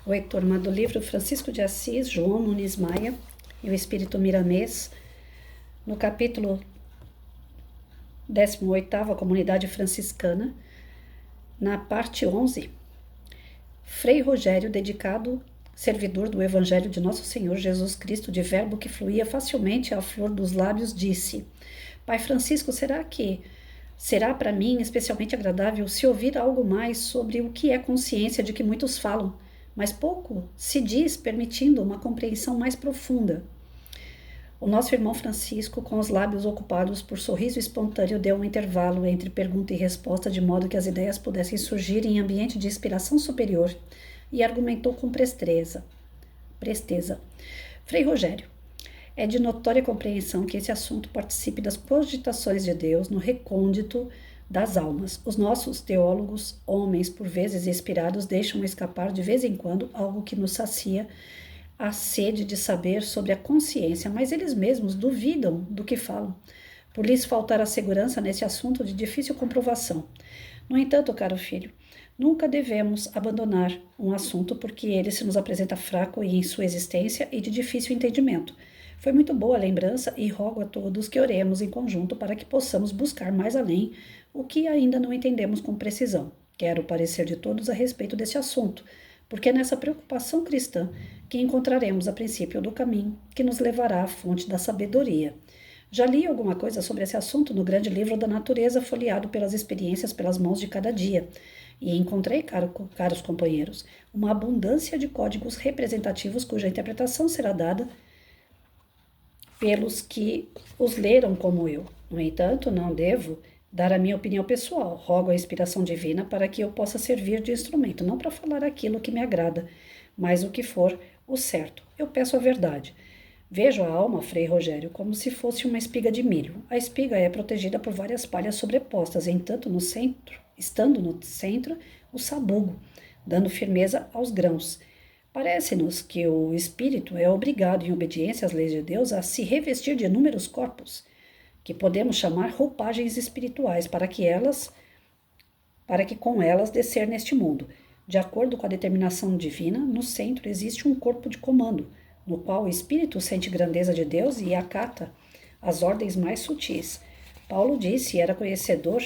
Oi, turma do livro Francisco de Assis, João Nunes Maia e o Espírito Miramês, no capítulo 18º, a Comunidade Franciscana, na parte 11, Frei Rogério, dedicado servidor do Evangelho de Nosso Senhor Jesus Cristo, de verbo que fluía facilmente à flor dos lábios, disse: Pai Francisco, será para mim especialmente agradável se ouvir algo mais sobre o que é consciência de que muitos falam, mas pouco se diz, permitindo uma compreensão mais profunda. O nosso irmão Francisco, com os lábios ocupados por sorriso espontâneo, deu um intervalo entre pergunta e resposta, de modo que as ideias pudessem surgir em ambiente de inspiração superior, e argumentou com presteza. Frei Rogério, é de notória compreensão que esse assunto participe das cogitações de Deus no recôndito das almas. Os nossos teólogos, homens por vezes inspirados, deixam escapar de vez em quando algo que nos sacia a sede de saber sobre a consciência, mas eles mesmos duvidam do que falam, por lhes faltar a segurança nesse assunto de difícil comprovação. No entanto, caro filho, nunca devemos abandonar um assunto porque ele se nos apresenta fraco em sua existência e de difícil entendimento. Foi muito boa a lembrança e rogo a todos que oremos em conjunto para que possamos buscar mais além o que ainda não entendemos com precisão. Quero o parecer de todos a respeito desse assunto, porque é nessa preocupação cristã que encontraremos a princípio do caminho que nos levará à fonte da sabedoria. Já li alguma coisa sobre esse assunto no grande livro da natureza, folheado pelas experiências pelas mãos de cada dia, e encontrei, caros companheiros, uma abundância de códigos representativos cuja interpretação será dada pelos que os leram como eu. No entanto, não devo dar a minha opinião pessoal. Rogo a inspiração divina para que eu possa servir de instrumento, não para falar aquilo que me agrada, mas o que for o certo. Eu peço a verdade. Vejo a alma, Frei Rogério, como se fosse uma espiga de milho. A espiga é protegida por várias palhas sobrepostas, estando no centro, o sabugo, dando firmeza aos grãos. Parece-nos que o espírito é obrigado, em obediência às leis de Deus, a se revestir de inúmeros corpos, que podemos chamar roupagens espirituais, para que com elas descer neste mundo. De acordo com a determinação divina, no centro existe um corpo de comando, no qual o espírito sente grandeza de Deus e acata as ordens mais sutis. Paulo disso era conhecedor,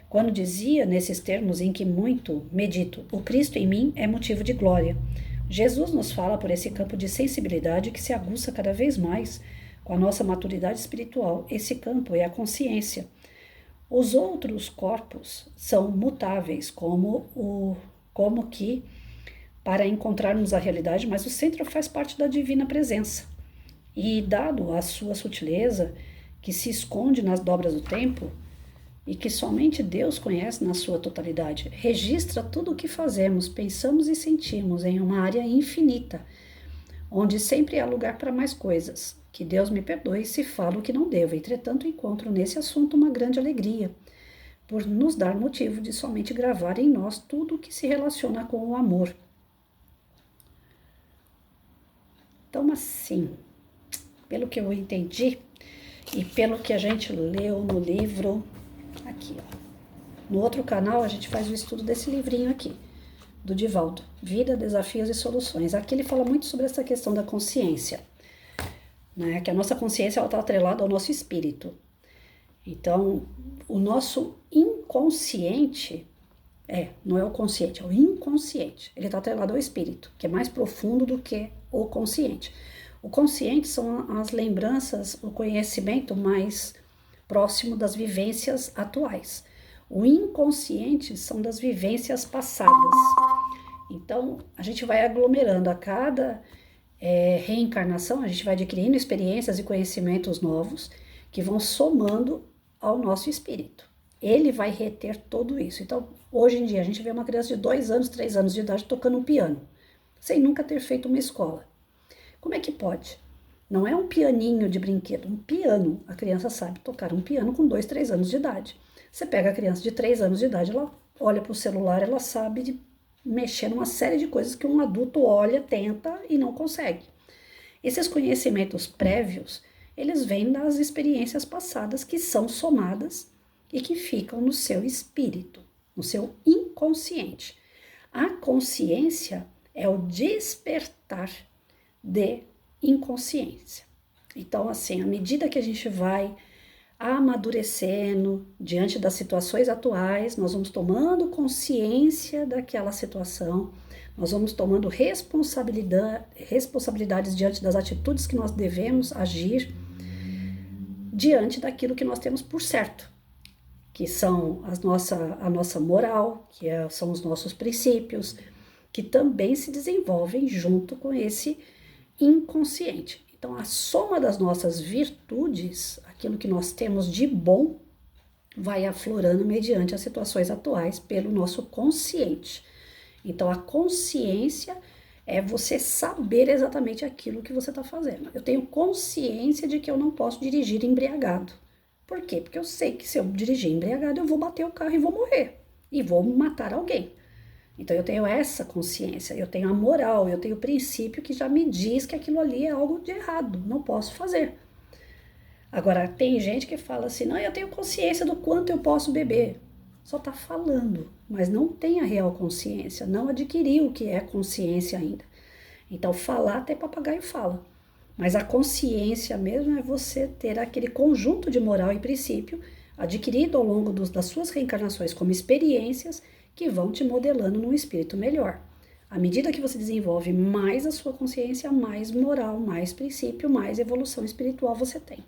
quando dizia nesses termos em que muito medito: o Cristo em mim é motivo de glória. Jesus nos fala por esse campo de sensibilidade que se aguça cada vez mais com a nossa maturidade espiritual. Esse campo é a consciência. Os outros corpos são mutáveis, como que para encontrarmos a realidade, mas o centro faz parte da divina presença. E dado a sua sutileza, que se esconde nas dobras do tempo, e que somente Deus conhece na sua totalidade, registra tudo o que fazemos, pensamos e sentimos em uma área infinita, onde sempre há lugar para mais coisas. Que Deus me perdoe se falo o que não devo. Entretanto, encontro nesse assunto uma grande alegria, por nos dar motivo de somente gravar em nós tudo o que se relaciona com o amor. Então, assim, pelo que eu entendi e pelo que a gente leu no livro, aqui, ó. No outro canal, a gente faz o estudo desse livrinho aqui, do Divaldo, Vida, Desafios e Soluções. Aqui ele fala muito sobre essa questão da consciência, né? Que a nossa consciência está atrelada ao nosso espírito. Então, o nosso inconsciente, não é o consciente, é o inconsciente. Ele está atrelado ao espírito, que é mais profundo do que o consciente. O consciente são as lembranças, o conhecimento mais próximo das vivências atuais. O inconsciente são das vivências passadas. Então, a gente vai aglomerando a cada reencarnação, a gente vai adquirindo experiências e conhecimentos novos que vão somando ao nosso espírito. Ele vai reter tudo isso. Então, hoje em dia, a gente vê uma criança de 2 anos, 3 anos de idade tocando um piano, sem nunca ter feito uma escola. Como é que pode? Não é um pianinho de brinquedo, um piano. A criança sabe tocar um piano com 2, 3 anos de idade. Você pega a criança de 3 anos de idade, ela olha para o celular, ela sabe mexer numa série de coisas que um adulto olha, tenta e não consegue. Esses conhecimentos prévios, eles vêm das experiências passadas que são somadas e que ficam no seu espírito, no seu inconsciente. A consciência é o despertar de inconsciência. Então, assim, à medida que a gente vai amadurecendo diante das situações atuais, nós vamos tomando consciência daquela situação, nós vamos tomando responsabilidades diante das atitudes que nós devemos agir, diante daquilo que nós temos por certo, que são a nossa moral, são os nossos princípios, que também se desenvolvem junto com esse inconsciente. Então, a soma das nossas virtudes, aquilo que nós temos de bom, vai aflorando mediante as situações atuais pelo nosso consciente. Então, a consciência é você saber exatamente aquilo que você está fazendo. Eu tenho consciência de que eu não posso dirigir embriagado. Por quê? Porque eu sei que se eu dirigir embriagado, eu vou bater o carro e vou morrer. E vou matar alguém. Então eu tenho essa consciência, eu tenho a moral, eu tenho o princípio que já me diz que aquilo ali é algo de errado, não posso fazer. Agora, tem gente que fala assim, não, eu tenho consciência do quanto eu posso beber. Só está falando, mas não tem a real consciência, não adquiriu o que é consciência ainda. Então, falar até papagaio fala. Mas a consciência mesmo é você ter aquele conjunto de moral e princípio adquirido ao longo das suas reencarnações como experiências que vão te modelando num espírito melhor. À medida que você desenvolve mais a sua consciência, mais moral, mais princípio, mais evolução espiritual você tem.